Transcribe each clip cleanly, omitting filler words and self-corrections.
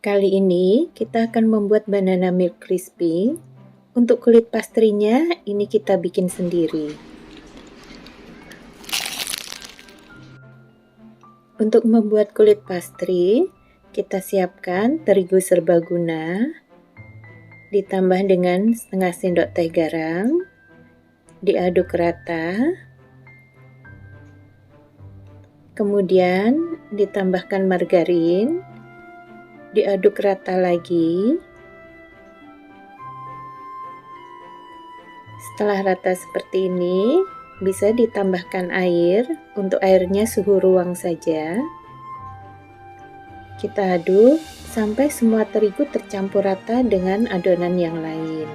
Kali ini kita akan membuat banana milk crispy. Untuk kulit pastrinya, ini kita bikin sendiri. Untuk membuat kulit pastry, kita siapkan terigu serbaguna, ditambah dengan setengah sendok teh garam, diaduk rata, kemudian ditambahkan margarin, diaduk rata lagi. Setelah rata seperti ini, bisa ditambahkan air. Untuk airnya suhu ruang saja. Kita aduk sampai semua terigu tercampur rata dengan adonan yang lain.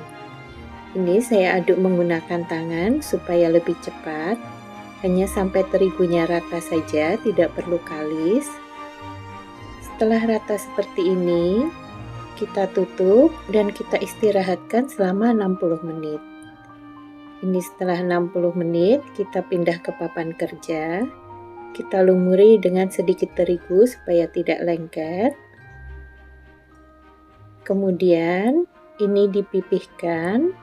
Ini saya aduk menggunakan tangan supaya lebih cepat. Hanya sampai terigunya rata saja, tidak perlu kalis. Setelah rata seperti ini, kita tutup dan kita istirahatkan selama 60 menit. Ini setelah 60 menit, kita pindah ke papan kerja. Kita lumuri dengan sedikit terigu supaya tidak lengket. Kemudian, ini dipipihkan.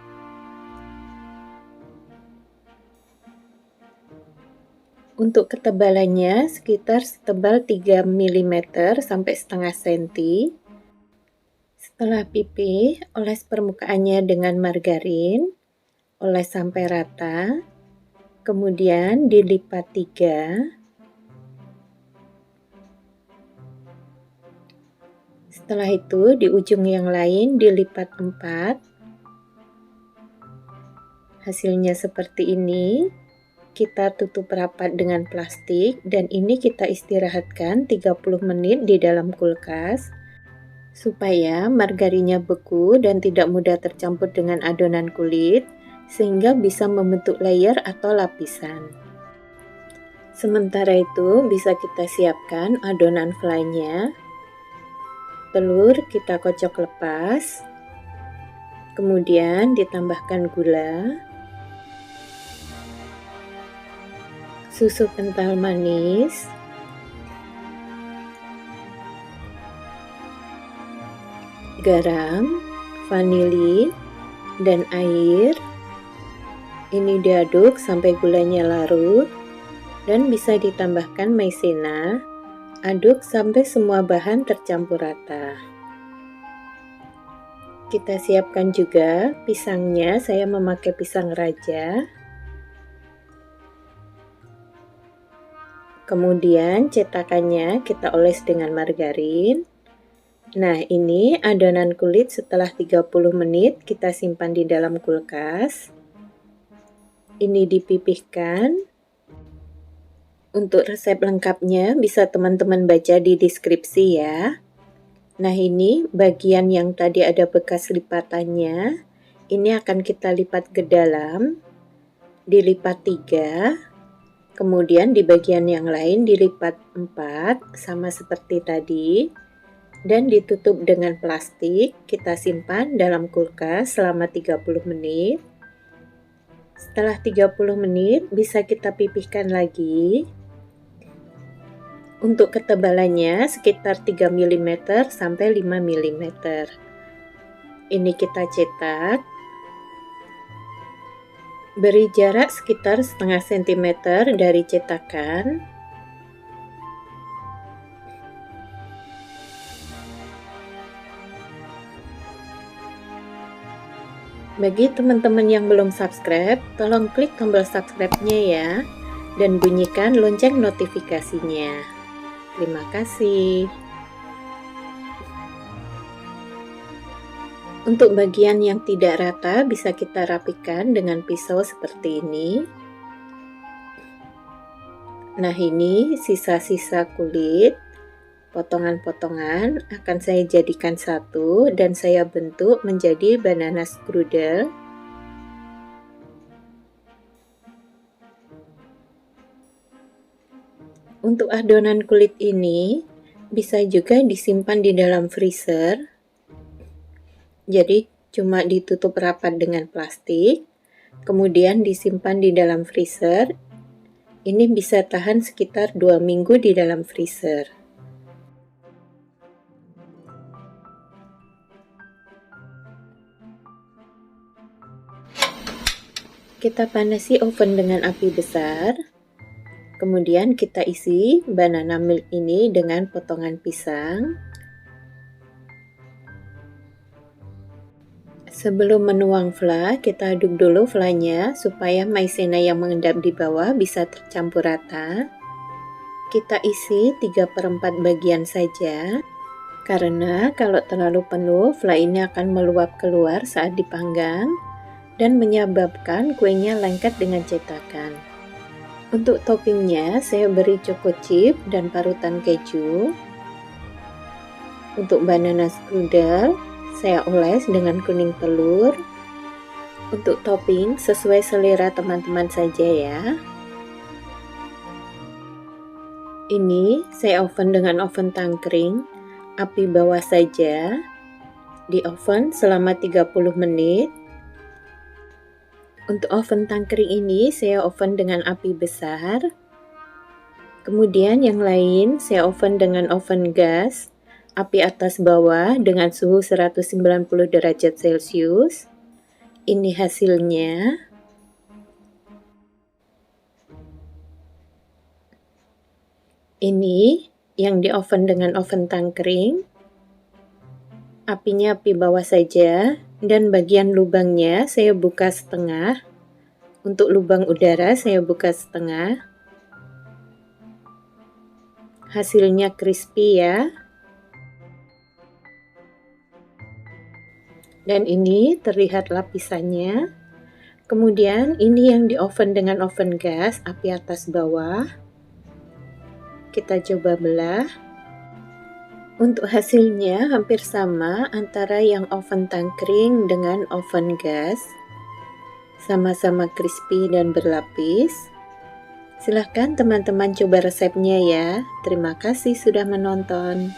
Untuk ketebalannya sekitar setebal 3 mm sampai setengah senti. Setelah pipih, oles permukaannya dengan margarin. Oles sampai rata, kemudian dilipat 3. Setelah itu di ujung yang lain dilipat 4. Hasilnya seperti ini. Kita tutup rapat dengan plastik dan ini kita istirahatkan 30 menit di dalam kulkas supaya margarinnya beku dan tidak mudah tercampur dengan adonan kulit, sehingga bisa membentuk layer atau lapisan. Sementara itu bisa kita siapkan adonan fly-nya. Telur kita kocok lepas, kemudian ditambahkan gula, susu kental manis, garam, vanili, dan air. Ini diaduk sampai gulanya larut dan bisa ditambahkan maizena. Aduk sampai semua bahan tercampur rata. Kita siapkan juga pisangnya, saya memakai pisang raja. Kemudian cetakannya kita oles dengan margarin. Nah, ini adonan kulit setelah 30 menit kita simpan di dalam kulkas. Ini dipipihkan. Untuk resep lengkapnya bisa teman-teman baca di deskripsi ya. Nah, ini bagian yang tadi ada bekas lipatannya. Ini akan kita lipat ke dalam. Dilipat 3. Kemudian di bagian yang lain dilipat 4, sama seperti tadi. Dan ditutup dengan plastik. Kita simpan dalam kulkas selama 30 menit. Setelah 30 menit bisa kita pipihkan lagi. Untuk ketebalannya sekitar 3 mm sampai 5 mm. Ini kita cetak. Beri jarak sekitar setengah sentimeter dari cetakan. Bagi teman-teman yang belum subscribe, tolong klik tombol subscribe-nya ya, dan bunyikan lonceng notifikasinya. Terima kasih. Untuk bagian yang tidak rata bisa kita rapikan dengan pisau seperti ini. Nah, ini sisa-sisa kulit. Potongan-potongan akan saya jadikan satu dan saya bentuk menjadi banana strudel. Untuk adonan kulit ini bisa juga disimpan di dalam freezer. Jadi cuma ditutup rapat dengan plastik, kemudian disimpan di dalam freezer. Ini bisa tahan sekitar 2 minggu di dalam freezer. Kita panasi oven dengan api besar. Kemudian kita isi banana milk ini dengan potongan pisang. Sebelum menuang fla, kita aduk dulu flanya supaya maizena yang mengendap di bawah bisa tercampur rata. Kita isi 3/4 bagian saja, karena kalau terlalu penuh, fla ini akan meluap keluar saat dipanggang dan menyebabkan kuenya lengket dengan cetakan. Untuk toppingnya, saya beri choco chip dan parutan keju. Untuk banana strudel, saya oles dengan kuning telur. Untuk topping, sesuai selera teman-teman saja ya. Ini saya oven dengan oven tangkring, api bawah saja. Di oven selama 30 menit. Untuk oven tangkring ini saya oven dengan api besar. Kemudian yang lain saya oven dengan oven gas, api atas bawah dengan suhu 190 derajat Celcius. Ini hasilnya. Ini yang di oven dengan oven tangkring. Apinya api bawah saja, dan bagian lubangnya saya buka setengah. Untuk lubang udara saya buka setengah. Hasilnya crispy ya. Dan ini terlihat lapisannya. Kemudian ini yang di oven dengan oven gas, api atas bawah. Kita coba belah. Untuk hasilnya hampir sama antara yang oven tangkring dengan oven gas. Sama-sama crispy dan berlapis. Silahkan teman-teman coba resepnya ya. Terima kasih sudah menonton.